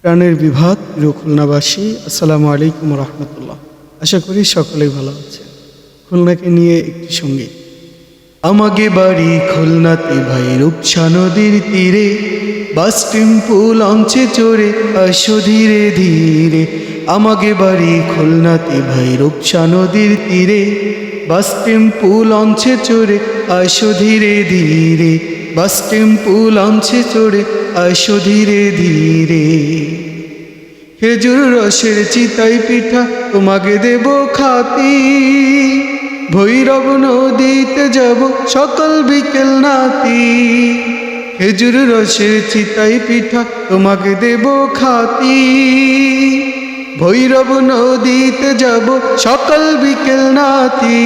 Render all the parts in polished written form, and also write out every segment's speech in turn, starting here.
প্রাণের বিভাগ প্রিয় খুলনাবাসী, আসসালামু আলাইকুম রহমতুল্লাহ। আশা করি সকলেই ভালো আছে। খুলনাকে নিয়ে একটি সঙ্গীত। আমাগে বাড়ি খুলনাতে ভাই, রূপসা নদীর তীরে, বাস টেম্পু লঞ্চে চড়ে আসো ধীরে ধীরে। আমাগে বাড়ি খুলনাতে ভাই, রূপসা নদীর তীরে, বাস টেম্পু লঞ্চে চড়ে আসো ধীরে ধীরে। বাস টেম্পু লঞ্চে চড়ে আসো ধীরে ধীরে। খেজুর রসের চিতাই পিঠা তোমাকে দেব খাতি, ভৈরব নদীতে যাব সকাল বিকেল নাতি। খেজুর রসের চিতাই পিঠা তোমাকে দেব খাতি, ভৈরব নদীতে যাব সকাল বিকেল নাতি।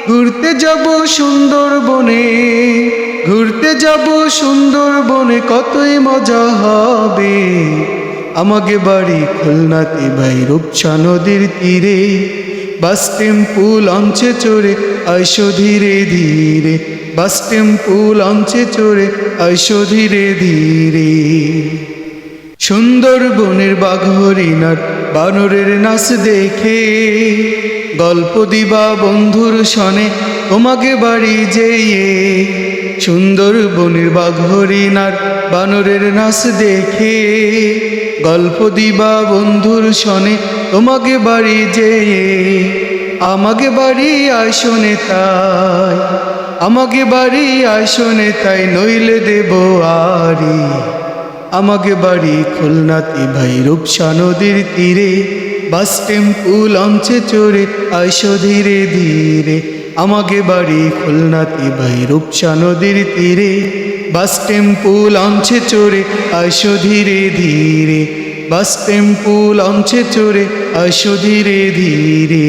ঘুরতে যাব সুন্দরবনে, ঘুরতে যাব সুন্দরবনে, কতই মজা হবে। আমাকে বাড়ি খুলনাতে ভাই, রূপসা নদীর তীরে, বাস টেম্পু লঞ্চে চড়ে আইসো ধীরে ধীরে। বাস টেম্পু লঞ্চে চড়ে আইসো ধীরে ধীরে। সুন্দরবনের বাঘ হরিণার বানরের নাচ দেখে, গল্প দিবা বন্ধুর সনে তোমাকে বাড়ি যেয়ে। সুন্দরবনের বাঘ হরিণার বানরের নাচ দেখে, গল্প দিবা বন্ধুর সনে তোমাকে বাড়ি যেয়ে। আমাকে বাড়ি আইসনে তাই, আমাকে বাড়ি আইসনে তাই, নইলে দেব আরি। আমাকে বাড়ি খুলনাতে ভাই, রূপসা নদীর তীরে, বাস টেম্পু লঞ্চে চড়ে আইসো ধীরে ধীরে। আমাকে বাড়ি খুলনাতে ভাই, রূপসা নদীর তীরে, বাস টেম্পু লঞ্চে চড়ে আইসো ধীরে ধীরে। বাস টেম্পু লঞ্চে চড়ে আইসো ধীরে ধীরে।